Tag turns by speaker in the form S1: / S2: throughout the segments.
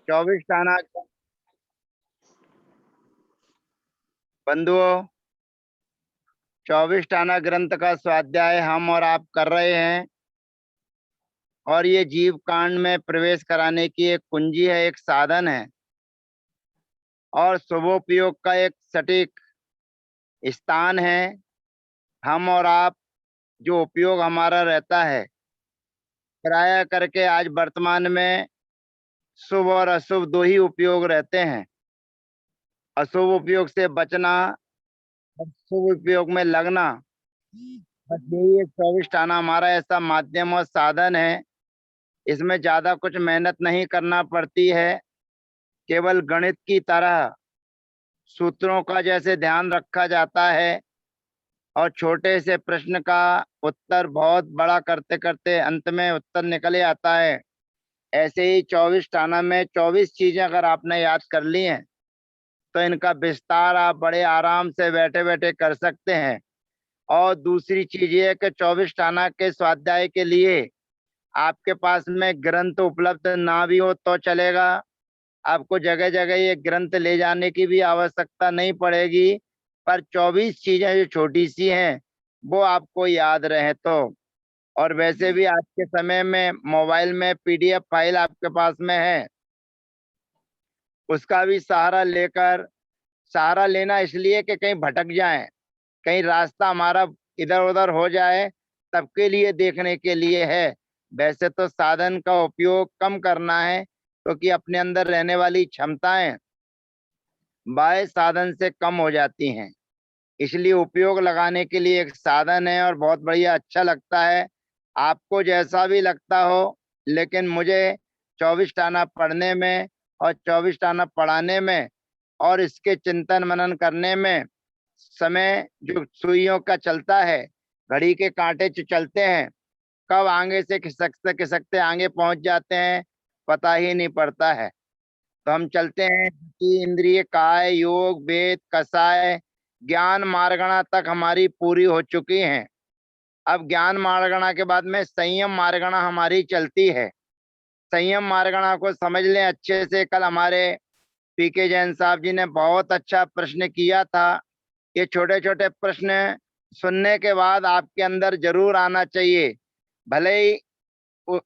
S1: 24 टाना बंधुओं, 24 टाना ग्रंथ का स्वाध्याय हम और आप कर रहे हैं। और ये जीव कांड में प्रवेश कराने की एक कुंजी है, एक साधन है और शुभोपयोग का एक सटीक स्थान है। हम और आप जो उपयोग हमारा रहता है, प्राय करके आज वर्तमान में शुभ और अशुभ दो ही उपयोग रहते हैं। अशुभ उपयोग से बचना और शुभ उपयोग में लगना, बस यही एक 24 टाना हमारा ऐसा माध्यम और साधन है। इसमें ज्यादा कुछ मेहनत नहीं करना पड़ती है, केवल गणित की तरह सूत्रों का जैसे ध्यान रखा जाता है और छोटे से प्रश्न का उत्तर बहुत बड़ा करते करते अंत में उत्तर निकल आता है। ऐसे ही 24 टाना में 24 चीजें अगर आपने याद कर ली हैं तो इनका विस्तार आप बड़े आराम से बैठे बैठे कर सकते हैं। और दूसरी चीज ये है कि 24 टाना के स्वाध्याय के लिए आपके पास में ग्रंथ उपलब्ध ना भी हो तो चलेगा। आपको जगह जगह ये ग्रंथ ले जाने की भी आवश्यकता नहीं पड़ेगी, पर 24 चीजें जो छोटी सी हैं वो आपको याद रहे तो। और वैसे भी आज के समय में मोबाइल में पीडीएफ फाइल आपके पास में है, उसका भी सहारा लेना इसलिए कि कहीं भटक जाए, कहीं रास्ता हमारा इधर उधर हो जाए, सबके लिए देखने के लिए है। वैसे तो साधन का उपयोग कम करना है क्योंकि अपने अंदर रहने वाली क्षमताएं बाह्य साधन से कम हो जाती हैं, इसलिए उपयोग लगाने के लिए एक साधन है और बहुत बढ़िया अच्छा लगता है। आपको जैसा भी लगता हो, लेकिन मुझे 24 टाना पढ़ने में और 24 टाना पढ़ाने में और इसके चिंतन मनन करने में समय जो सुइयों का चलता है, घड़ी के कांटे जो चलते हैं, कब आगे से खिसकते खिसकते आगे पहुंच जाते हैं पता ही नहीं पड़ता है। तो हम चलते हैं कि इंद्रिय काय योग वेद कषाय ज्ञान मार्गणा तक हमारी पूरी हो चुकी हैं। अब ज्ञान मार्गणा के बाद में संयम मार्गणा हमारी चलती है। संयम मार्गणा को समझ लें अच्छे से। कल हमारे पीके जैन साहब जी ने बहुत अच्छा प्रश्न किया था। ये छोटे छोटे प्रश्न सुनने के बाद आपके अंदर जरूर आना चाहिए, भले ही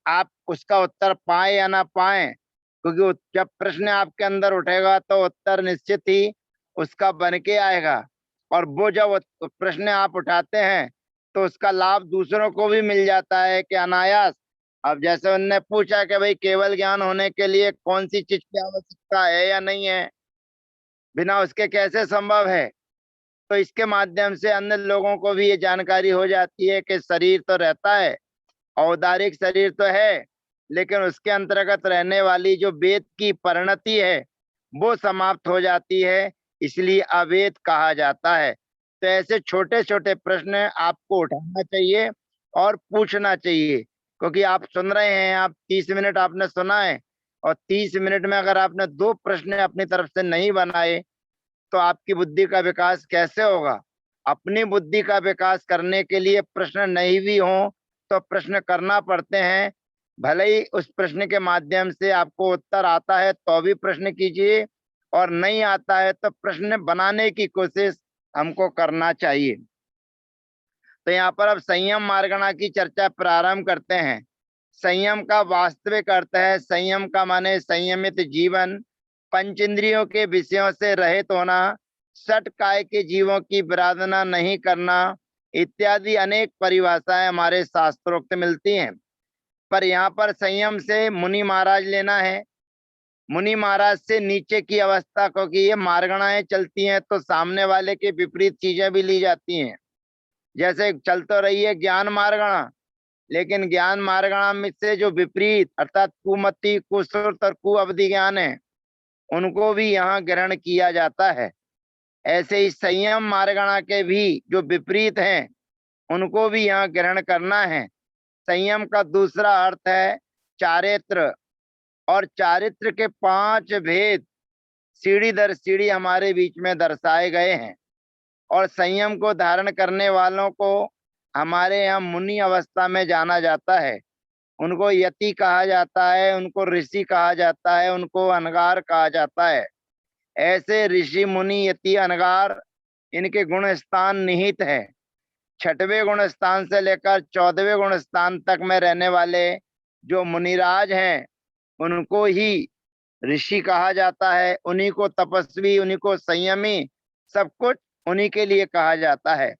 S1: आप उसका उत्तर पाए या ना पाए, क्योंकि जब प्रश्न आपके अंदर उठेगा तो उत्तर निश्चित ही उसका बन के आएगा। और वो जब प्रश्न आप उठाते हैं तो उसका लाभ दूसरों को भी मिल जाता है कि अनायास। अब जैसे उनने पूछा कि भाई केवल ज्ञान होने के लिए कौन सी चीज की आवश्यकता है या नहीं है, बिना उसके कैसे संभव है, तो इसके माध्यम से अन्य लोगों को भी ये जानकारी हो जाती है कि शरीर तो रहता है, औदारिक शरीर तो है, लेकिन उसके अंतर्गत रहने वाली जो वेद की परिणति है वो समाप्त हो जाती है, इसलिए अवेद कहा जाता है। तो ऐसे छोटे छोटे प्रश्न आपको उठाना चाहिए और पूछना चाहिए, क्योंकि आप सुन रहे हैं, आप 30 मिनट आपने सुना है और 30 मिनट में अगर आपने दो प्रश्न अपनी तरफ से नहीं बनाए तो आपकी बुद्धि का विकास कैसे होगा। अपनी बुद्धि का विकास करने के लिए प्रश्न नहीं भी हो तो प्रश्न करना पड़ते हैं। भले ही उस प्रश्न के माध्यम से आपको उत्तर आता है तो भी प्रश्न कीजिए, और नहीं आता है तो प्रश्न बनाने की कोशिश हमको करना चाहिए। तो यहाँ पर अब संयम मार्गणा की चर्चा प्रारंभ करते हैं। संयम का वास्तविक अर्थ है, संयम का माने संयमित जीवन, पंच इंद्रियों के विषयों से रहित होना, षट काय के जीवों की विराधना नहीं करना, इत्यादि अनेक परिभाषाएं हमारे शास्त्रोक्त मिलती हैं। पर यहाँ पर संयम से मुनि महाराज लेना है। मुनि महाराज से नीचे की अवस्था, क्योंकि ये मार्गणाएं चलती हैं तो सामने वाले के विपरीत चीजें भी ली जाती हैं। जैसे चल तो रही है ज्ञान मार्गणा, लेकिन ज्ञान मार्गणा में से जो विपरीत अर्थात कुमति कुश्रुत और कुअवधि ज्ञान है उनको भी यहाँ ग्रहण किया जाता है। ऐसे ही संयम मार्गणा के भी जो विपरीत हैं उनको भी यहाँ ग्रहण करना है। संयम का दूसरा अर्थ है चारित्र, और चारित्र के 5 भेद सीढ़ी दर सीढ़ी हमारे बीच में दर्शाए गए हैं। और संयम को धारण करने वालों को हमारे यहाँ मुनि अवस्था में जाना जाता है। उनको यति कहा जाता है, उनको ऋषि कहा जाता है, उनको अनगार कहा जाता है। ऐसे ऋषि मुनि यति अनगार इनके गुण स्थान निहित है। 6वें गुण स्थान से लेकर 14वें गुण स्थान तक में रहने वाले जो मुनिराज हैं उनको ही ऋषि कहा जाता है। उन्हीं को तपस्वी, उन्हीं को संयमी, सब कुछ उन्हीं के लिए कहा जाता है।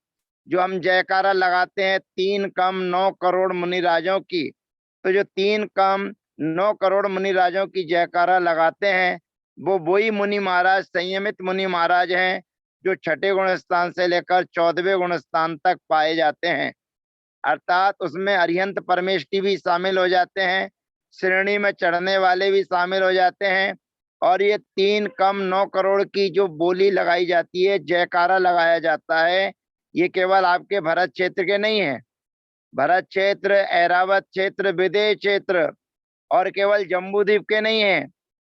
S1: जो हम जयकारा लगाते हैं 3 कम 9 करोड़ मुनिराजों की, तो जो 3 कम 9 करोड़ मुनिराजों की जयकारा लगाते हैं वो वही मुनि महाराज, संयमित मुनि महाराज हैं जो 6ठे गुण स्थान से लेकर 14वें गुण स्थान तक पाए जाते हैं। अर्थात उसमें अरिहंत परमेष्टि भी शामिल हो जाते हैं, श्रेणी में चढ़ने वाले भी शामिल हो जाते हैं। और ये 3 कम 9 करोड़ की जो बोली लगाई जाती है, जयकारा लगाया जाता है, ये केवल आपके भरत क्षेत्र के नहीं है। भरत क्षेत्र, ऐरावत क्षेत्र, विदेश क्षेत्र और केवल जम्बूद्वीप के नहीं है।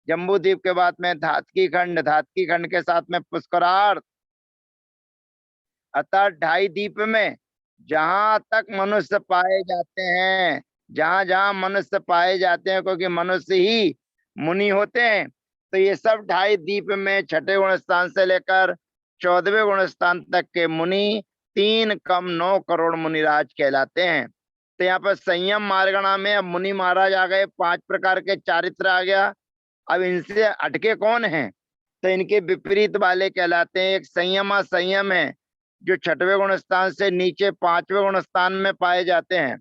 S1: जम्बूद्वीप के बाद में धातकी खंड, धातकी खंड के साथ में पुष्करार्थ, अर्थात 2.5 द्वीप में जहां तक मनुष्य पाए जाते हैं, जहां जहां मनुष्य पाए जाते हैं, क्योंकि मनुष्य ही मुनि होते हैं, तो ये सब 2.5 द्वीप में 6ठे गुण स्थान से लेकर 14वें गुण स्थान तक के मुनि 3 कम 9 करोड़ मुनिराज कहलाते हैं। तो यहाँ पर संयम मार्गणा में अब मुनि महाराज आ गए, 5 प्रकार के चारित्र आ गया। अब इनसे हटके कौन है? तो इनके विपरीत वाले कहलाते हैं। एक संयमा संयम है जो 6वें गुण स्थान से नीचे 5वें गुण स्थान में पाए जाते हैं।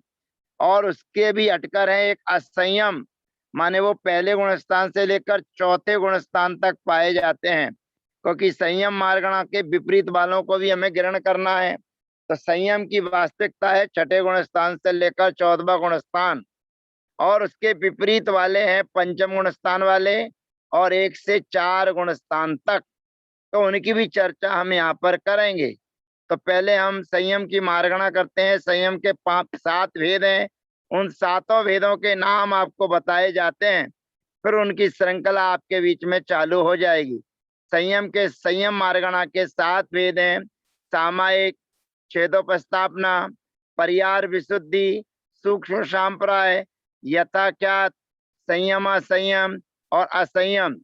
S1: और उसके भी हटकर है एक असंयम, माने वो पहले गुण स्थान से लेकर 4थे गुण स्थान तक पाए जाते हैं, क्योंकि संयम मार्गणा के विपरीत वालों को भी हमें ग्रहण करना है। तो संयम की वास्तविकता है 6ठे गुण स्थान से लेकर 14वां गुण स्थान, और उसके विपरीत वाले हैं 5म गुण स्थान वाले और 1 से 4 गुण स्थान तक। तो उनकी भी चर्चा हम यहाँ पर करेंगे। तो पहले हम संयम की मार्गणा करते हैं। संयम के 7 भेद हैं, उन 7 भेदों के नाम आपको बताए जाते हैं, फिर उनकी श्रृंखला आपके बीच में चालू हो जाएगी। संयम मार्गणा के 7 भेद हैं: सामायिक, छेदोपस्थापना, परिहार विशुद्धि, सूक्ष्म सांप्राय, यथा क्या, संयम असंयम और असंयम।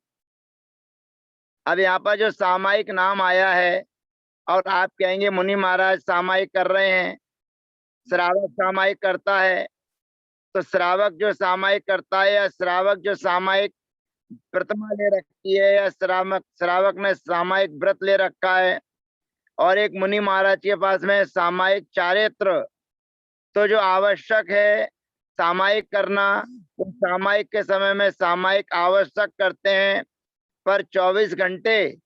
S1: अब यहाँ पर जो सामायिक नाम आया है, और आप कहेंगे मुनि महाराज सामायिक कर रहे हैं, श्रावक सामायिक करता है, तो श्रावक जो सामायिक करता है या श्रावक जो सामायिक प्रतिमा ले रखी है या श्रावक ने सामायिक व्रत ले रखा है, और एक मुनि महाराज के पास में सामायिक चारित्र, तो जो आवश्यक है सामायिक करना, वो सामायिक के समय में सामायिक आवश्यक करते हैं, पर 24 घंटे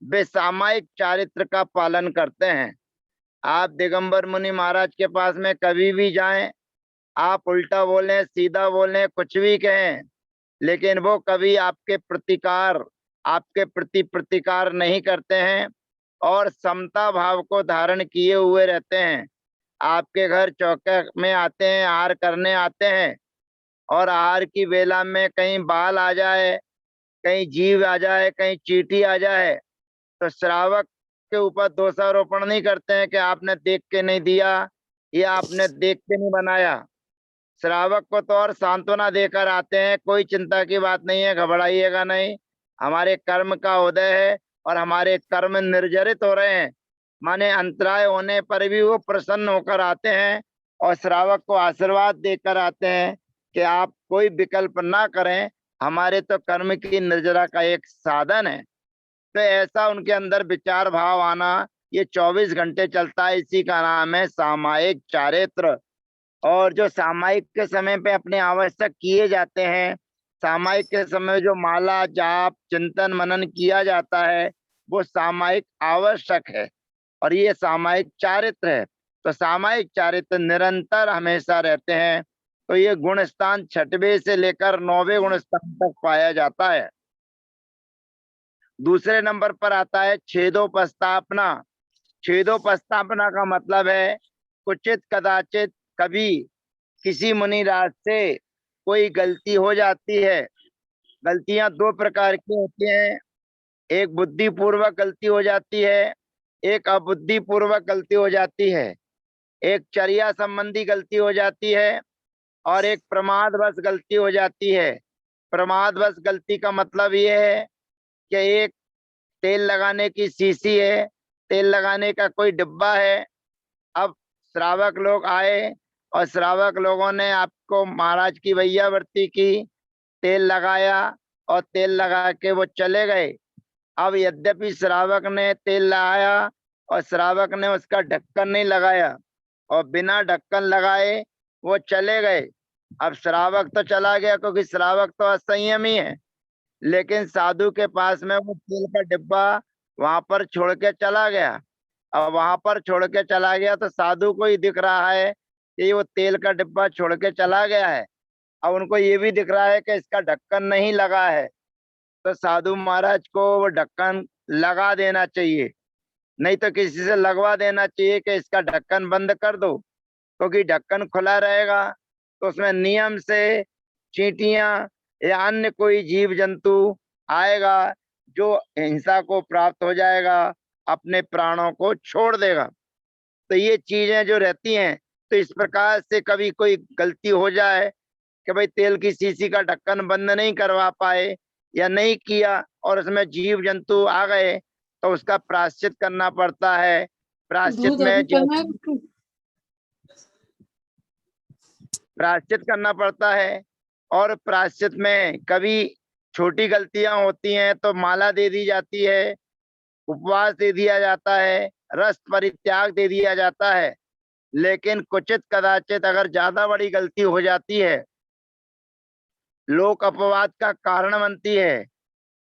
S1: वे सामायिक चारित्र का पालन करते हैं। आप दिगंबर मुनि महाराज के पास में कभी भी जाएं, आप उल्टा बोलें, सीधा बोलें, कुछ भी कहें, लेकिन वो कभी आपके प्रति प्रतिकार नहीं करते हैं और समता भाव को धारण किए हुए रहते हैं। आपके घर चौके में आते हैं, आहार करने आते हैं, और आहार की बेला में कहीं बाल आ जाए, कहीं जीव आ जाए, कहीं चींटी आ जाए, तो श्रावक के ऊपर दोषारोपण नहीं करते हैं कि आपने देख के नहीं दिया या आपने देख के नहीं बनाया। श्रावक को तो और सांत्वना देकर आते हैं, कोई चिंता की बात नहीं है, घबराइएगा नहीं, हमारे कर्म का उदय है और हमारे कर्म निर्जरित हो रहे हैं, माने अंतराय होने पर भी वो प्रसन्न होकर आते हैं और श्रावक को आशीर्वाद देकर आते हैं कि आप कोई विकल्प ना करें, हमारे तो कर्म की निर्जरा का एक साधन है। तो ऐसा उनके अंदर विचार भाव आना, ये 24 घंटे चलता है, इसी का नाम है सामायिक चारित्र। और जो सामायिक के समय पे अपने आवश्यक किए जाते हैं, सामायिक के समय जो माला जाप चिंतन मनन किया जाता है, वो सामायिक आवश्यक है और ये सामायिक चारित्र है। तो सामायिक चारित्र निरंतर हमेशा रहते हैं। तो ये गुण स्थान 6वें से लेकर 9वें गुण स्थान तक पाया जाता है। दूसरे नंबर पर आता है छेदोपस्थापना। छेदोपस्थापना का मतलब है कुचित कदाचित कभी किसी मुनिराज से कोई गलती हो जाती है। गलतियां 2 प्रकार की होती हैं, एक बुद्धिपूर्वक गलती हो जाती है, एक अबुद्धिपूर्वक गलती हो जाती है। एक चर्या संबंधी गलती हो जाती है और एक प्रमादवश गलती हो जाती है। प्रमादवश गलती का मतलब ये है कि एक तेल लगाने की शीशी है, तेल लगाने का कोई डिब्बा है। अब श्रावक लोग आए और श्रावक लोगों ने आपको महाराज की भैयावर्ती की, तेल लगाया और तेल लगा के वो चले गए। अब यद्यपि श्रावक ने तेल लगाया और श्रावक ने उसका ढक्कन नहीं लगाया और बिना ढक्कन लगाए वो चले गए। अब श्रावक तो चला गया क्योंकि श्रावक तो असंयमी है, लेकिन साधु के पास में वो तेल का डिब्बा वहां पर छोड़ के चला गया। अब वहां पर छोड़ के चला गया तो साधु को ही दिख रहा है कि वो तेल का डिब्बा छोड़ के चला गया है। अब उनको ये भी दिख रहा है कि इसका ढक्कन नहीं लगा है, तो साधु महाराज को वो ढक्कन लगा देना चाहिए, नहीं तो किसी से लगवा देना चाहिए कि इसका ढक्कन बंद कर दो। क्योंकि ढक्कन खुला रहेगा तो उसमें नियम से चींटियां या अन्य कोई जीव जंतु आएगा जो हिंसा को प्राप्त हो जाएगा, अपने प्राणों को छोड़ देगा। तो ये चीजें जो रहती हैं, तो इस प्रकार से कभी कोई गलती हो जाए कि भाई तेल की शीशी का ढक्कन बंद नहीं करवा पाए या नहीं किया और उसमें जीव जंतु आ गए, तो उसका प्रायश्चित करना पड़ता है। प्रायश्चित
S2: दूध
S1: में
S2: अभी करना है
S1: जैसे प्रायश्चित करना पड़ता है। और प्रायश्चित में कभी छोटी गलतियां होती हैं तो माला दे दी जाती है, उपवास दे दिया जाता है, रस परित्याग दे दिया जाता है। लेकिन कुचित कदाचित अगर ज्यादा बड़ी गलती हो जाती है, लोक अपवाद का कारण बनती है,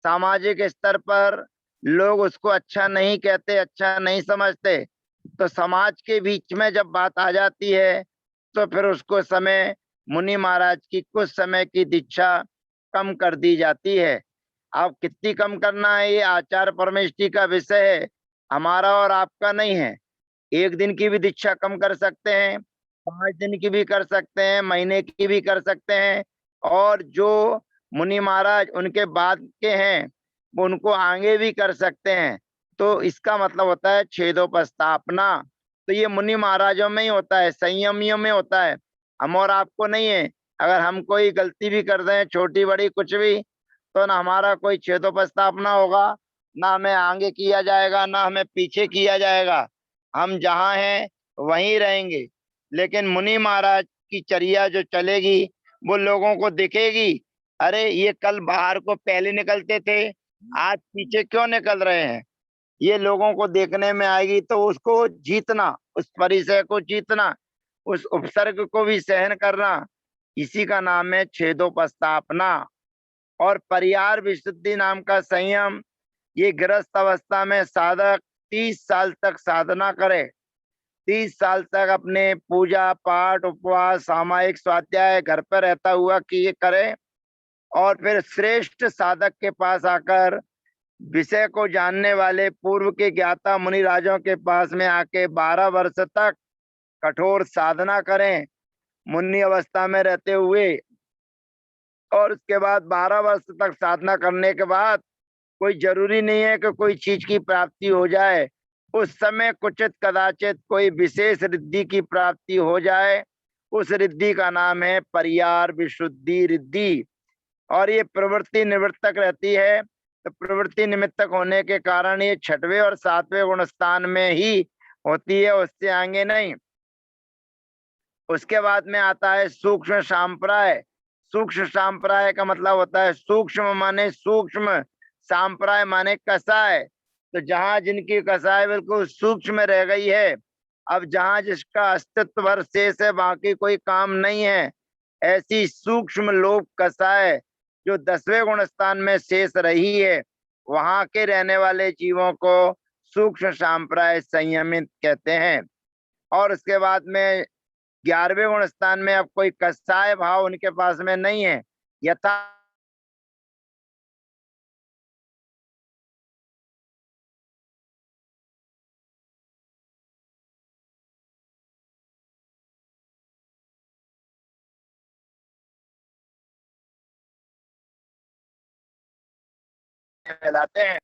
S1: सामाजिक स्तर पर लोग उसको अच्छा नहीं कहते, अच्छा नहीं समझते, तो समाज के बीच में जब बात आ जाती है तो फिर उसको समय मुनि महाराज की कुछ समय की दीक्षा कम कर दी जाती है। अब कितनी कम करना है ये आचार परमेष्टि का विषय है, हमारा और आपका नहीं है। 1 दिन की भी दीक्षा कम कर सकते हैं, 5 दिन की भी कर सकते हैं, महीने की भी कर सकते हैं। और जो मुनि महाराज उनके बाद के हैं वो उनको आगे भी कर सकते हैं। तो इसका मतलब होता है छेदोपस्थापना। तो ये मुनि महाराजों में ही होता है, संयमियों में होता है, हम और आपको नहीं है। अगर हम कोई गलती भी कर दें, छोटी बड़ी कुछ भी, तो ना हमारा कोई छेदोपस्थापना होगा, ना हमें आगे किया जाएगा, ना हमें पीछे किया जाएगा। हम जहाँ हैं वहीं रहेंगे। लेकिन मुनि महाराज की चर्या जो चलेगी वो लोगों को दिखेगी, अरे ये कल बाहर को पहले निकलते थे, आज पीछे क्यों निकल रहे हैं, ये लोगों को देखने में आएगी। तो उसको जीतना, उस परिचय को जीतना, उस उपसर्ग को भी सहन करना, इसी का नाम है छेदोपस्थापना। और परिहार विशुद्धि नाम का संयम, ये गृहस्थ अवस्था में साधक 30 साल तक साधना करे, 30 साल तक अपने पूजा पाठ उपवास सामायिक स्वाध्याय घर पर रहता हुआ कि ये करे। और फिर श्रेष्ठ साधक के पास आकर, विषय को जानने वाले पूर्व के ज्ञाता मुनि राजों के पास में आके 12 वर्ष तक कठोर साधना करें मुनि अवस्था में रहते हुए। और उसके बाद 12 वर्ष तक साधना करने के बाद कोई जरूरी नहीं है कि कोई चीज की प्राप्ति हो जाए, उस समय कुचित कदाचित कोई विशेष रिद्धि की प्राप्ति हो जाए, उस रिद्धि का नाम है परियार विशुद्धि रिद्धि। और ये प्रवृत्ति निवर्तक रहती है, तो प्रवृत्ति निमित्तक होने के कारण ये 6वें और 7वें गुण स्थान में ही होती है, उससे आगे नहीं। उसके बाद में आता है सूक्ष्म सांप्राय। सूक्ष्म सांप्राय का मतलब होता है, सूक्ष्म माने सूक्ष्म, सांप्राय माने कसाय। तो जहां जिनकी कसाय बिल्कुल सूक्ष्म रह गई है, अब जहां जिसका अस्तित्व भर शेष है, बाकी कोई काम नहीं है, ऐसी सूक्ष्म लोक कसाय जो 10वें गुण स्थान में शेष रही है, वहां के रहने वाले जीवों को सूक्ष्म सांप्राय संयमित कहते हैं। और उसके बाद में 11वें गुण स्थान में अब कोई कसाय भाव उनके पास में नहीं है, यथा कहलाते हैं।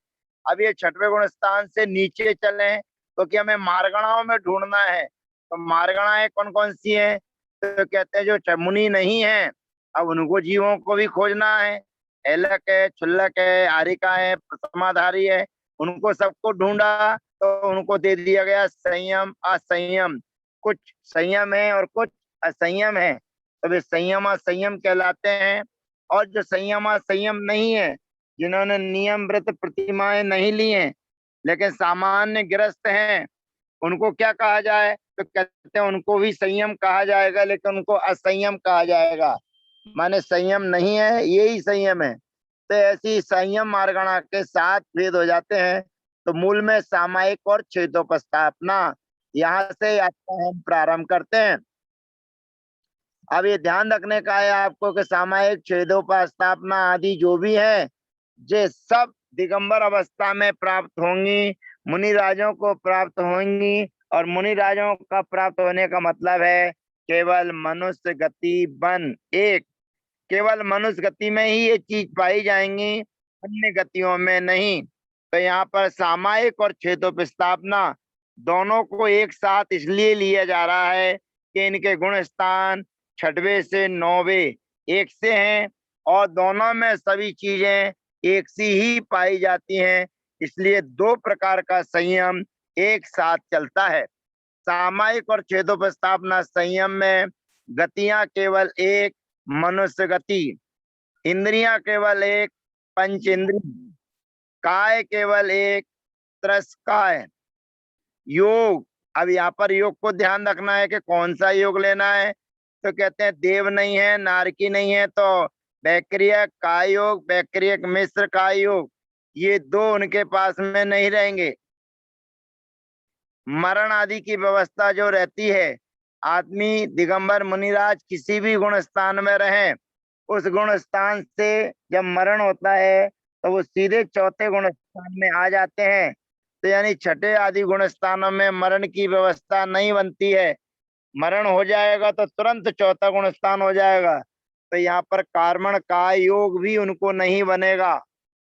S1: अब ये 6वें गुण स्थान से नीचे चले क्योंकि हमें मारगणाओं में ढूंढना है। तो मारगणाएं कौन कौन सी हैं? तो कहते हैं जो मुनि नहीं है, अब उनको जीवों को भी खोजना है। ऐलक है, क्षुल्लक है, आरिका है, समाधारी है, उनको सबको ढूंढा तो उनको दे दिया गया संयम असंयम। कुछ संयम है और कुछ असंयम है, तो वे संयम असंयम कहलाते हैं। और जो संयम असंयम नहीं है, जिन्होंने नियम व्रत प्रतिमाएं नहीं ली हैं लेकिन सामान्य गृहस्थ हैं, उनको क्या कहा जाए? तो कहते हैं उनको भी संयम कहा जाएगा, लेकिन उनको असंयम कहा जाएगा। माने संयम नहीं है, यही संयम है। तो ऐसी संयम मार्गणा के 7 भेद हो जाते हैं। तो मूल में सामायिक और छेदोपस्थापना, यहाँ से यात्रा हम प्रारंभ करते हैं। अब ये ध्यान रखने का है आपको कि सामायिक छेदोपस्थापना आदि जो भी है, ये सब दिगंबर अवस्था में प्राप्त होंगी, मुनि राजों को प्राप्त होंगी। और मुनि राजों का प्राप्त होने का मतलब है केवल मनुष्य गति बन एक, केवल मनुष्य गति में ही ये चीज पाई जाएंगी, अन्य गतियों में नहीं। तो यहाँ पर सामायिक और छेदोपस्थापना दोनों को एक साथ इसलिए लिया जा रहा है कि इनके गुण स्थान 6वें से 9वें एक से हैं, और दोनों में सभी चीजें एक सी ही पाई जाती हैं, इसलिए 2 प्रकार का संयम एक साथ चलता है। सामायिक और छेदोपस्थापना संयम में गतियां केवल एक, मनुष्य गति, इंद्रियां केवल एक, पंच इंद्रिय, काय केवल एक, त्रस्काय, योग। अब यहाँ पर योग को ध्यान रखना है कि कौन सा योग लेना है। तो कहते हैं देव नहीं है, नारकी नहीं है, तो वैक्रियक काय योग, वैक्रियक मिश्र काय योग, ये 2 उनके पास में नहीं रहेंगे। मरण आदि की व्यवस्था जो रहती है, आदमी दिगंबर मुनिराज किसी भी गुण स्थान में रहे, उस गुण स्थान से जब मरण होता है तो वो सीधे 4थे गुण स्थान में आ जाते हैं। तो यानी 6ठे आदि गुण स्थानों में मरण की व्यवस्था नहीं बनती है। मरण हो जाएगा तो तुरंत 4था गुण स्थान हो जाएगा। तो यहाँ पर कार्मण का योग भी उनको नहीं बनेगा,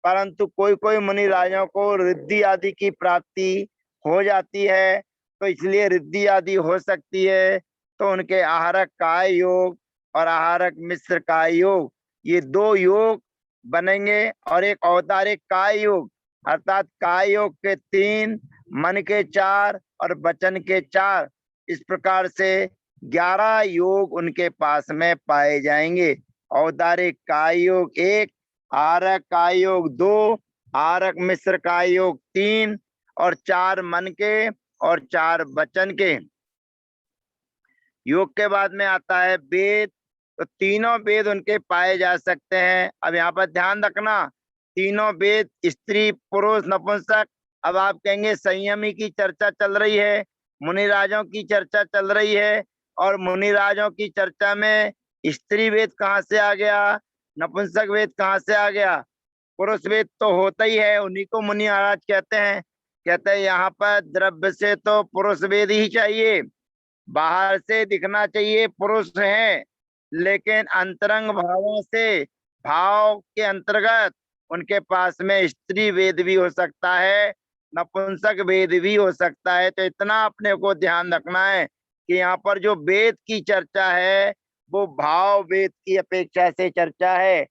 S1: परंतु कोई कोई मुनि राजों को रिद्धि आदि की प्राप्ति हो जाती है, तो इसलिए रिद्धि आदि हो सकती है। तो उनके आहारक काय योग और आहारक मिश्र काय योग, ये 2 योग बनेंगे। और एक औदारिक काय योग, अर्थात काय योग के 3, मन के 4 और वचन के 4, इस प्रकार से 11 योग उनके पास में पाए जाएंगे। औदारिक काय योग 1, आरक काय योग 2, आरक मिश्र काय योग 3, और 4 मन के और 4 वचन के। योग के बाद में आता है वेद, तो तीनों वेद उनके पाए जा सकते हैं। अब यहाँ पर ध्यान रखना, तीनों वेद स्त्री पुरुष नपुंसक। अब आप कहेंगे संयमी की चर्चा चल रही है, मुनिराजों की चर्चा चल रही है, और मुनिराजों की चर्चा में स्त्री वेद कहाँ से आ गया, नपुंसक वेद कहाँ से आ गया? पुरुष वेद तो होता ही है, उन्हीं को मुनि महाराज कहते हैं। कहते हैं यहाँ पर द्रव्य से तो पुरुष वेद ही चाहिए, बाहर से दिखना चाहिए पुरुष है, लेकिन अंतरंग भावों से, भाव के अंतर्गत उनके पास में स्त्री वेद भी हो सकता है, नपुंसक वेद भी हो सकता है। तो इतना अपने को ध्यान रखना है कि यहाँ पर जो वेद की चर्चा है वो भाव वेद की अपेक्षा से चर्चा है,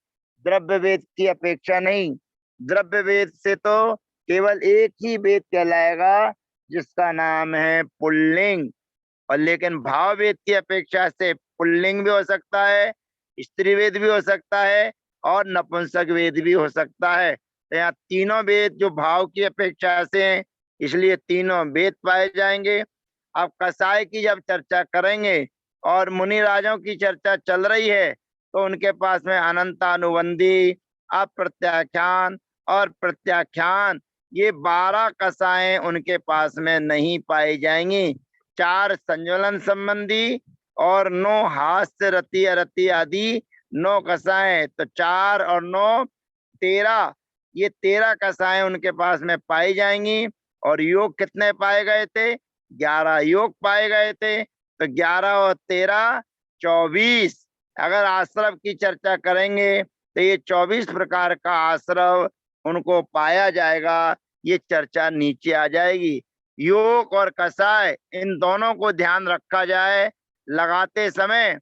S1: द्रव्य वेद की अपेक्षा नहीं। द्रव्य वेद से तो केवल एक ही वेद कहलाएगा जिसका नाम है पुल्लिंग, और लेकिन भाव वेद की अपेक्षा से पुल्लिंग भी हो सकता है, स्त्री वेद भी हो सकता है, और नपुंसक वेद भी हो सकता है। तो यहाँ तीनों वेद जो भाव की अपेक्षा से हैं, इसलिए तीनों वेद पाए जाएंगे। अब कसाय की जब चर्चा करेंगे और मुनि राजों की चर्चा चल रही है, तो उनके पास में अनंतानुबंधी, अप्रत्याख्यान और प्रत्याख्यान, ये 12 कसाएं उनके पास में नहीं पाई जाएंगी। 4 संज्वलन संबंधी और 9 हास्य रति अरति आदि 9 कसाएं। तो 4 और 9 13, ये 13 कसाएं उनके पास में पाई जाएंगी। और योग कितने पाए गए थे? 11 योग पाए गए थे। तो 11 और 13 24। अगर आश्रव की चर्चा करेंगे तो ये 24 प्रकार का आश्रव उनको पाया जाएगा, ये चर्चा नीचे आ जाएगी। योग और कसाय इन दोनों को ध्यान रखा जाए लगाते समय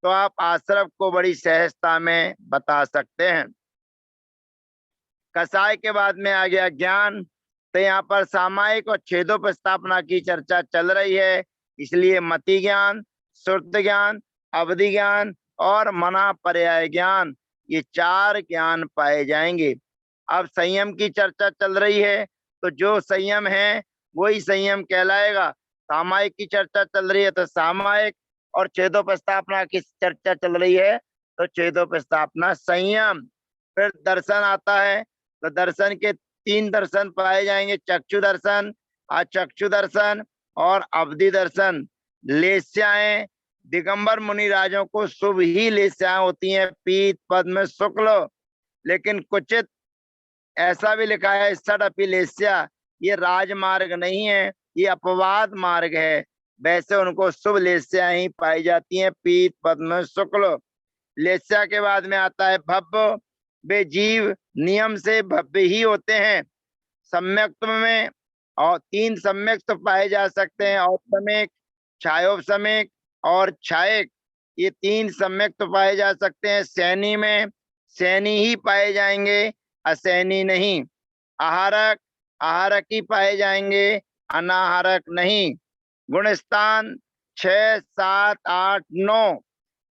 S1: तो आप आश्रव को बड़ी सहजता में बता सकते हैं। कसाय के बाद में आ गया ज्ञान। तो यहाँ पर सामायिक और छेदोपस्थापना की चर्चा चल रही है, इसलिए मति ज्ञान, श्रुत ज्ञान, अवधि ज्ञान और मना पर्याय ज्ञान, ये 4 ज्ञान पाए जाएंगे। अब संयम की चर्चा चल रही है, तो जो संयम है वही संयम कहलाएगा। सामायिक की चर्चा चल रही है तो सामायिक, और छेदोपस्थापना की चर्चा चल रही है तो छेदोपस्थापना संयम। फिर दर्शन आता है, तो दर्शन के 3 दर्शन पाए जाएंगे, चक्षु दर्शन, अचक्षु दर्शन और अवधि दर्शन। लेस्याएं, दिगंबर मुनि राजों को शुभ ही लेस्याएं होती हैं, पीत पद्म शुक्ल, लेकिन कुचित ऐसा भी लिखा है षडपि लेस्या, ये राजमार्ग नहीं है, ये अपवाद मार्ग है। वैसे उनको शुभ लेस्या ही पाई जाती हैं, पीत पद्म शुक्ल। लेस्या के बाद में आता है भव्य। वे जीव नियम से भव्य ही होते हैं। सम्यक्त्व में और 3 सम्यक्त्व पाए जा सकते हैं, औपसमिक, छायोपसमिक और छायक, ये 3 सम्यक्त्व पाए जा सकते हैं। सैनी में सैनी ही पाए जाएंगे, असैनी नहीं। आहारक आहारक ही पाए जाएंगे, अनाहारक नहीं। गुणस्थान 6, 7, 8, 9,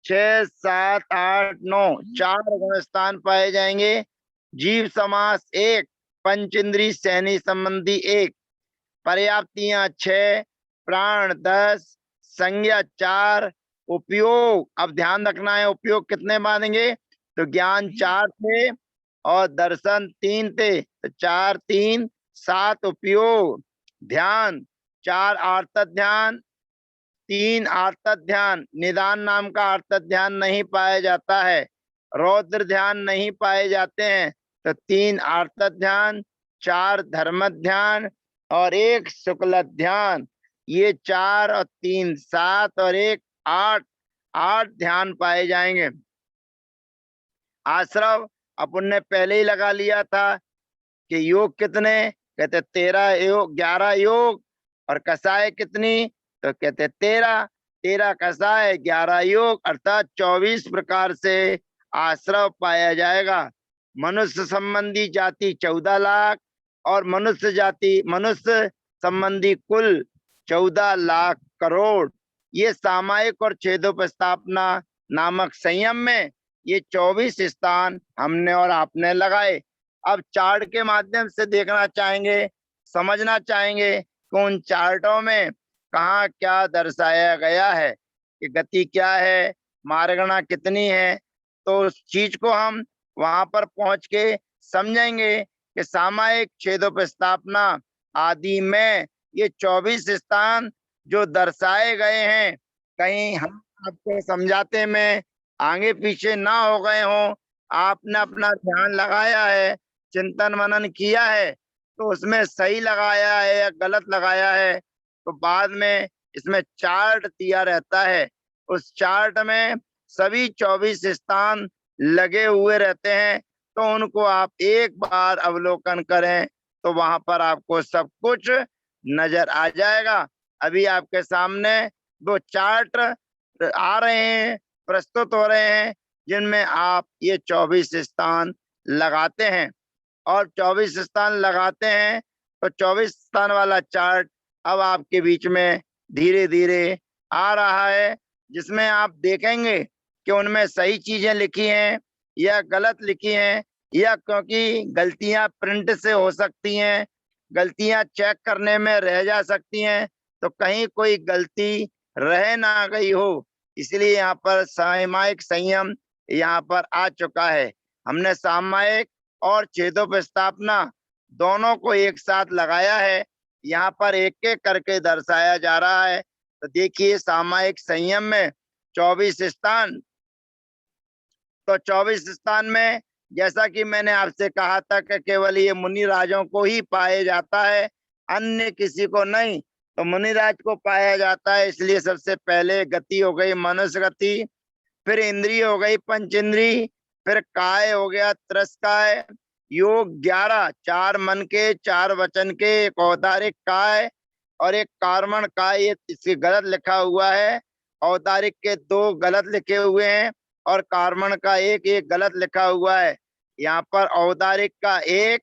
S1: 6, 7, 8, 9, 4 गुणस्थान पाए जाएंगे। जीव समास 1, पंचेंद्री सैनी संबंधी 1, पर्याप्तियां 6, प्राण 10, संज्ञा 4, उपयोग अब ध्यान रखना है, उपयोग कितने मानेंगे, तो ज्ञान 4 थे और दर्शन 3 थे, तो 4, 3, 7 उपयोग। ध्यान 4 आर्त ध्यान, 3 आर्त ध्यान, निदान नाम का आर्त ध्यान नहीं पाया जाता है, रौद्र ध्यान नहीं पाए जाते हैं, तो 3 आर्त ध्यान, 4 धर्म ध्यान और 1 शुक्ल ध्यान। ये 4 और 3 7 और 1 8, 8 ध्यान पाए जाएंगे। आश्रव अपन ने पहले ही लगा लिया था कि योग कितने, कहते 13 योग, 11 योग, और कसाय कितनी, तो कहते 13, 13 कसाय 11 योग, अर्थात 24 प्रकार से आश्रव पाया जाएगा। मनुष्य संबंधी जाति 14 लाख और मनुष्य संबंधी कुल 14 लाख करोड़। ये सामायिक और छेदोपस्थापना नामक संयम में ये 24 स्थान हमने और आपने लगाए। अब चार्ट के माध्यम से देखना चाहेंगे, समझना चाहेंगे कि उन चार्टों में कहाँ क्या दर्शाया गया है, कि गति क्या है, मार्गणा कितनी है, तो उस चीज को हम वहां पर पहुंच के समझेंगे कि सामायिक छेदोपस्थापना आदि में ये 24 स्थान जो दर्शाए गए हैं, कहीं हम आपको समझाते में आगे पीछे ना हो गए हों, आपने अपना ध्यान लगाया है, चिंतन मनन किया है, तो उसमें सही लगाया है या गलत लगाया है, तो बाद में इसमें चार्ट दिया रहता है, उस चार्ट में सभी 24 स्थान लगे हुए रहते हैं, तो उनको आप एक बार अवलोकन करें तो वहां पर आपको सब कुछ नजर आ जाएगा। अभी आपके सामने 2 चार्ट आ रहे हैं, प्रस्तुत हो रहे हैं, जिनमें आप ये 24 स्थान लगाते हैं, और 24 स्थान लगाते हैं तो 24 स्थान वाला चार्ट अब आपके बीच में धीरे धीरे आ रहा है, जिसमें आप देखेंगे कि उनमें सही चीजें लिखी हैं या गलत लिखी हैं, या क्योंकि गलतियां प्रिंट से हो सकती हैं, गलतियां चेक करने में रह जा सकती हैं, तो कहीं कोई गलती रह ना गई हो, इसलिए यहाँ पर सामायिक संयम यहाँ पर आ चुका है। हमने सामायिक और छेदोपस्थापना दोनों को एक साथ लगाया है, यहाँ पर एक एक करके दर्शाया जा रहा है। तो देखिए सामायिक संयम में 24 स्थान, तो 24 स्थान में जैसा कि मैंने आपसे कहा था कि केवल ये मुनि राजों को ही पाया जाता है, अन्य किसी को नहीं, तो मुनिराज को पाया जाता है। इसलिए सबसे पहले गति हो गई मनुष्य गति, फिर इंद्रिय हो गई पंचेंद्री, फिर काय हो गया त्रस्काय, योग 11, 4 मन के, 4 वचन के, एक औदारिक काय और एक कार्मण काय, ये इसके गलत लिखा हुआ है, औदारिक के 2 गलत लिखे हुए हैं और कार्मण का एक गलत लिखा हुआ है। यहाँ पर औदारिक का 1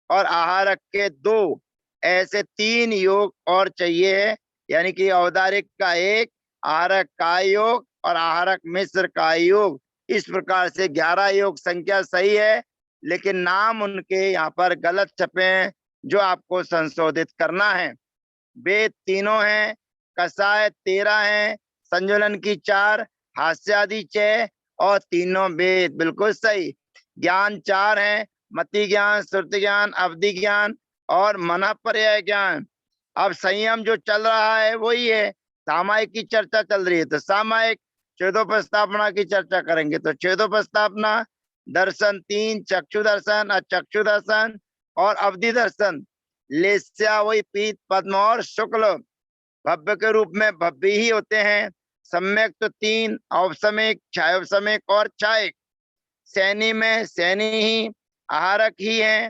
S1: और आहारक के 2, ऐसे 3 योग और चाहिए है। यानी कि औदारिक का 1, आहारक का योग और आहारक मिश्र का योग। इस प्रकार से 11 योग संख्या सही है, लेकिन नाम उनके यहाँ पर गलत छपे हैं, जो आपको संशोधित करना है। वेद तीनों हैं, कसाय 13 हैं, संजुलन की 4, हास्यादि 6 और तीनों वेद बिल्कुल सही। ज्ञान 4 हैं, मति ज्ञान, श्रुति ज्ञान, अवधि ज्ञान और मन पर्याय ज्ञान। अब संयम जो चल रहा है वही है, सामायिक की चर्चा चल रही है तो सामायिक, छेदोपस्थापना की चर्चा करेंगे तो छेदोपस्थापना। दर्शन 3, चक्षु दर्शन, अचक्षु दर्शन और अवधि दर्शन। लेस्या वही पीत, पद्म और शुक्ल। भव्य के रूप में भव्य ही होते हैं। सम्यक तो 3, औपसमिक, छायोपसमिक और छायिक। सैनी में सैनी ही, आहारक ही है।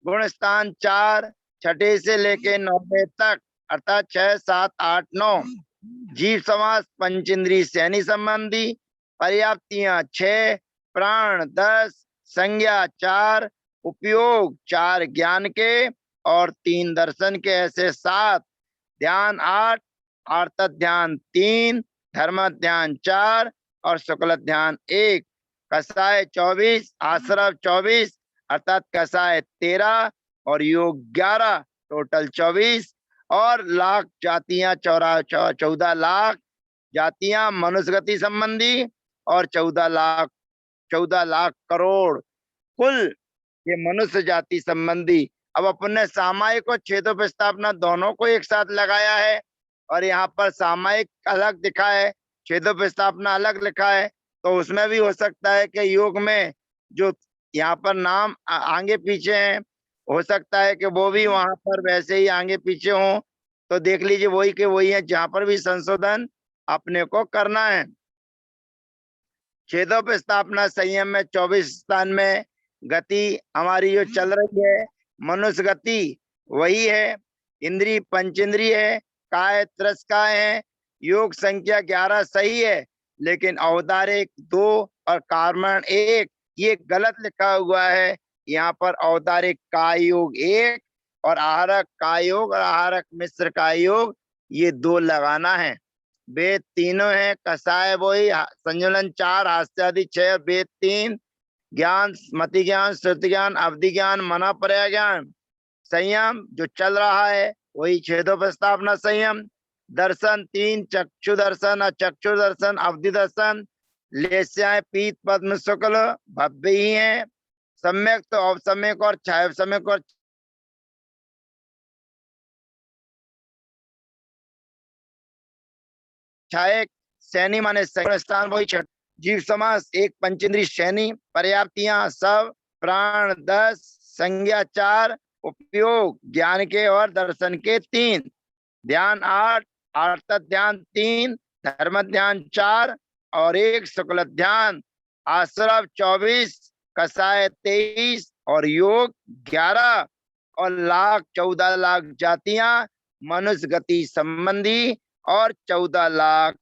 S1: गुण स्थान 4, छठे से लेके 9वें तक, अर्थात 6, 7, 8, 9। जीव समास पंचेंद्रीय सैनी संबंधी। पर्याप्तियां 6, प्राण 10, संज्ञा 4, उपयोग 4 ज्ञान के और 3 दर्शन के, ऐसे 7। ध्यान 8, आर्त ध्यान 3, धर्म ध्यान 4 और शुक्ल ध्यान 1। कसाय 24, आश्रव 24, अर्थात कसाय 13 और योग 11, टोटल 24। और लाख जातियां 14 लाख जातियां मनुष्य गति संबंधी और 14 लाख करोड़ कुल ये मनुष्य जाति संबंधी। अब अपने सामायिक और छेदोपस्थापना दोनों को एक साथ लगाया है और यहाँ पर सामायिक अलग दिखा है, छेदोपस्थापना अलग लिखा है। तो उसमें भी हो सकता है कि योग में जो यहाँ पर नाम आगे पीछे हैं, हो सकता है कि वो भी वहां पर वैसे ही आगे पीछे हों। तो देख लीजिए वही के वही है, जहाँ पर भी संशोधन अपने को करना है। छेदोपस्थापना संयम में 24 स्थान में गति हमारी जो चल रही है, मनुष्य गति वही है। इंद्री पंचेंद्रिय है, काय त्रस्काय है। योग संख्या 11 सही है, लेकिन औदारिक 2 और कार्मण 1 ये गलत लिखा हुआ है। यहाँ पर औदारिक का योग 1 और आहारक का योग और आहारक मिश्र का योग ये 2 लगाना है। वेद तीनों है, कसाय वही, संजुलन 4, हास्यादि 6, वेद 3। ज्ञान मति ज्ञान, श्रुति ज्ञान, अवधि ज्ञान, मना पर्याय ज्ञान। संयम जो चल रहा है वही छेदोपस्थापना संयम। दर्शन 3, चक्षु दर्शन, अचक्षु दर्शन, अवधि दर्शन। लेस्याएं पीत, पद्म, शुक्ल भव्य ही है। सम्यक तो औपसम्यक और छायोपसम्यक और छायक। सैनी माने स्थान वही छठ। जीव समास 1, पंचेंद्रीय सैनी। पर्याप्तियां सब, प्राण 10, संज्ञा 4, उपयोग ज्ञान के और दर्शन के 3। ध्यान 8, आर्त ध्यान 3, धर्म ध्यान 4 और 1 शुक्ल ध्यान। आश्रव 24, कसाय 23 और योग 11 और 14 लाख जातियां मनुष्य गति संबंधी और 14 लाख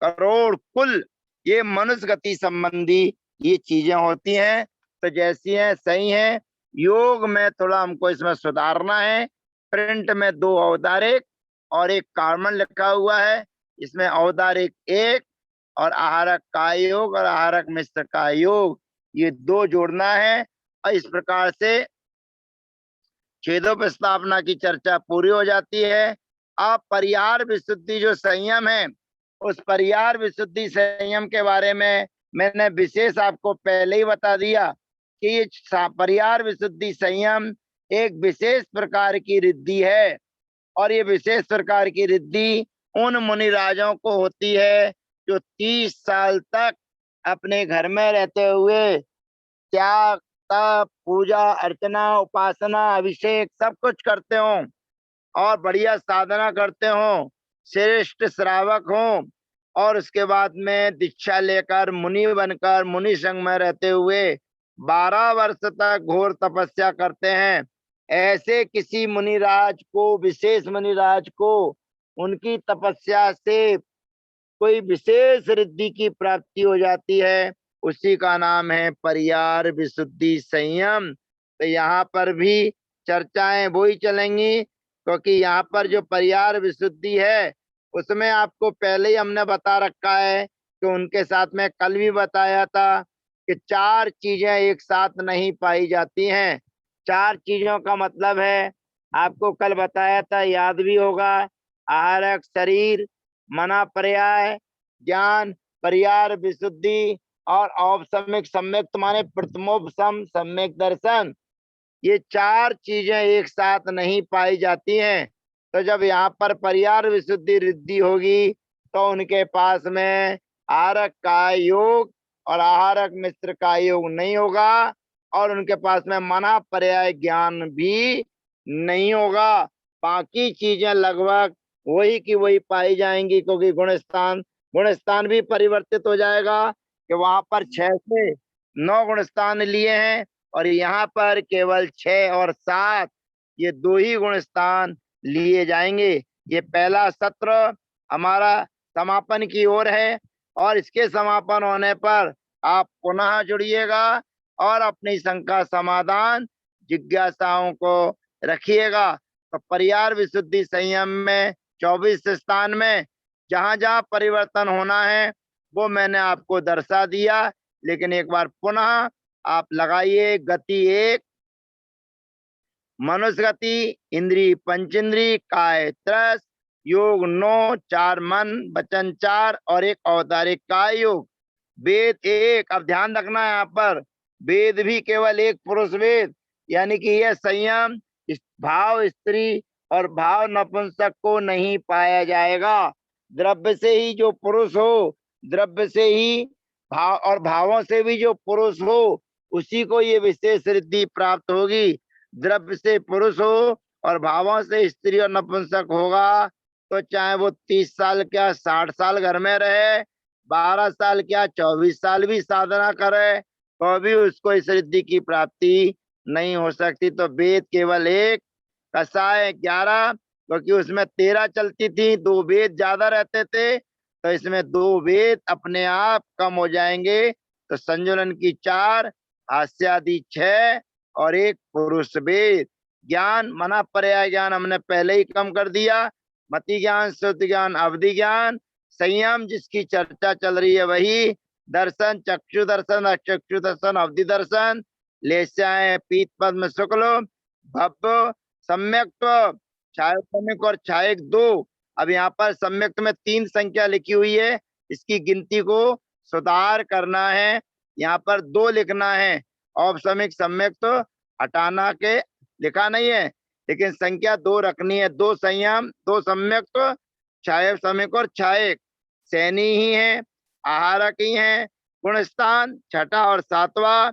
S1: करोड़ कुल ये मनुष्य गति संबंधी ये चीजें होती हैं। तो जैसी हैं सही हैं। योग में थोड़ा हमको इसमें सुधारना है। प्रिंट में 2 औदारिक और 1 कार्मण लिखा हुआ है, इसमें औदारिक 1 और आहारक का योग और आहारक मिश्र का योग ये 2 जोड़ना है। और इस प्रकार से छेदोपस्थापना की चर्चा पूरी हो जाती है। अब परिहार विशुद्धि जो संयम है, उस परिहार विशुद्धि संयम के बारे में मैंने विशेष आपको पहले ही बता दिया कि ये परिहार विशुद्धि संयम एक विशेष प्रकार की रिद्धि है और ये विशेष प्रकार की रिद्धि उन मुनि राजाओं को होती है जो 30 साल तक अपने घर में रहते हुए त्याग, तप, पूजा, अर्चना, उपासना, अभिषेक सब कुछ करते हो और बढ़िया साधना करते हो, श्रेष्ठ श्रावक हो और उसके बाद में दीक्षा लेकर मुनि बनकर मुनि संग में रहते हुए 12 वर्ष तक घोर तपस्या करते हैं। ऐसे किसी मुनिराज को, विशेष मुनिराज को उनकी तपस्या से कोई विशेष रिद्धि की प्राप्ति हो जाती है, उसी का नाम है परियार विशुद्धि संयम। तो यहाँ पर भी चर्चाएं वही चलेंगी, क्योंकि यहाँ पर जो परियार विशुद्धि है उसमें आपको पहले ही हमने बता रखा है कि उनके साथ में कल भी बताया था कि चार चीजें एक साथ नहीं पाई जाती हैं। चार चीजों का मतलब है, आपको कल बताया था, याद भी होगा, आहारक शरीर, मना पर्याय ज्ञान, परियार विशुद्धि और औपसम्यक सम्यक माने प्रथमोपसम सम्यक दर्शन। ये चार चीजें एक साथ नहीं पाई जाती हैं। तो जब यहाँ पर परियार विशुद्धि रिद्धि होगी तो उनके पास में आहारक का योग और आहारक मिश्र का योग नहीं होगा, और उनके पास में मना पर्याय ज्ञान भी नहीं होगा। बाकी चीजें लगभग वही की वही पाई जाएंगी, क्योंकि गुण स्थान भी परिवर्तित हो जाएगा कि वहां पर 6 से 9 गुण स्थान लिए हैं और यहाँ पर केवल 6 और 7 ये 2 ही गुण स्थान लिए जाएंगे। ये पहला सत्र हमारा समापन की ओर है, और इसके समापन होने पर आप पुनः जुड़िएगा और अपनी शंका समाधान जिज्ञासाओं को रखिएगा। तो परियार विशुद्धि संयम में 24 स्थान में जहां जहां परिवर्तन होना है वो मैंने आपको दर्शा दिया, लेकिन एक बार पुनः आप लगाइए। गति 1 मनुष्य गति, इंद्री पंचेंद्री, काय 10, योग 9, 4 मन वचन 4 और एक औदारिक काय योग। वेद 1, अब ध्यान रखना यहाँ पर, वेद भी केवल एक पुरुष वेद, यानी कि यह संयम भाव स्त्री और भाव नपुंसक को नहीं पाया जाएगा। द्रव्य से ही जो पुरुष हो, द्रव्य से ही भाव और भावों से भी जो पुरुष हो, उसी को ये विशेष रिद्धि प्राप्त होगी। द्रव्य से पुरुष हो और भावों से स्त्री और नपुंसक होगा, तो चाहे वो 30 साल क्या 60 साल घर में रहे, 12 साल क्या 24 साल भी साधना करे, तो भी उसको इस रिद्धि की प्राप्ति नहीं हो सकती। तो वेद केवल एक, कसाय 11, क्योंकि उसमें 13 चलती थी, 2 वेद ज्यादा रहते थे, तो इसमें 2 वेद अपने आप कम हो जाएंगे। तो संजुलन की 4, हास्यादि 6 और एक पुरुष वेद। ज्ञान मना पर्याय ज्ञान हमने पहले ही कम कर दिया। मति ज्ञान, शुद्ध ज्ञान, अवधि ज्ञान, संयम जिसकी चर्चा चल रही है वही, दर्शन चक्षु दर्शन, अचक्षु दर्शन, अवधि दर्शन, लेस्याएं पीत पद्म शुक्ल, भव्य सम्यक्त्व, छायोपमिक और छायक 2। अब यहाँ पर सम्यक्त में 3 संख्या लिखी हुई है, इसकी गिनती को सुधार करना है, यहाँ पर 2 लिखना है। औपसमिक सम्यक तो हटाना के लिखा नहीं है, लेकिन संख्या 2 रखनी है। 2 संयम, 2 सम्यक तो छाय समिक और छायक सैनी ही है, आहारक ही है। गुणस्थान 6ठा और 7वां,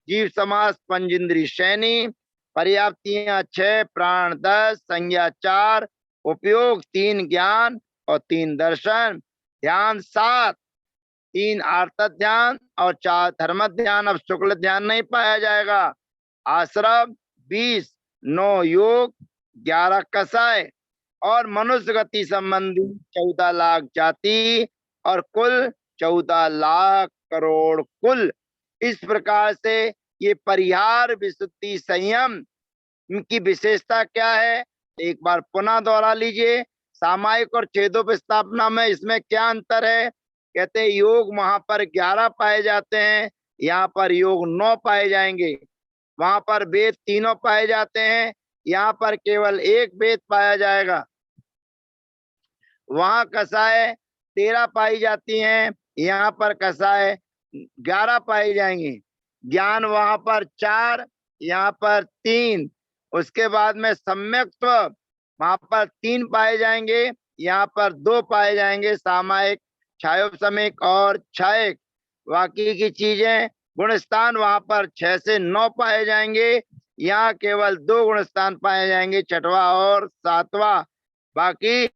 S1: जीव समास पंजिंद्री सैनी, पर्याप्तियां 6, प्राण 10, संज्ञा 4, उपयोग 3 ज्ञान और 3 दर्शन, ध्यान 7, 3 आर्त ध्यान और 4 धर्म ध्यान। अब शुक्ल ध्यान नहीं पाया जाएगा। आश्रम 20, 9 योग, 11 कसाय और मनुष्य गति संबंधी 14 लाख जाति और कुल 14 लाख करोड़ कुल। इस प्रकार से ये परिहार विशुद्धि संयम की विशेषता क्या है, एक बार पुनः दोहरा लीजिए। सामायिक और छेदोपस्थापना में इसमें क्या अंतर है? कहते हैं योग वहां पर 11 पाए जाते हैं, यहाँ पर योग 9 पाए जाएंगे। वहां पर वेद तीनों पाए जाते हैं, यहाँ पर केवल एक वेद पाया जाएगा। वहां कसाय 13 पाई जाती हैं, यहाँ पर कसाय 11 पाई जाएंगी। ज्ञान वहां पर 4, यहाँ पर 3। उसके बाद में सम्यक्त्व वहां पर 3 पाए जाएंगे, यहाँ पर 2 पाए जाएंगे, सामायिक, छायोपसमिक और छायक। बाकी की चीजें गुणस्थान वहां पर 6 से 9 पाए जाएंगे, यहाँ केवल 2 गुणस्थान पाए जाएंगे, 6वां और 7वां। बाकी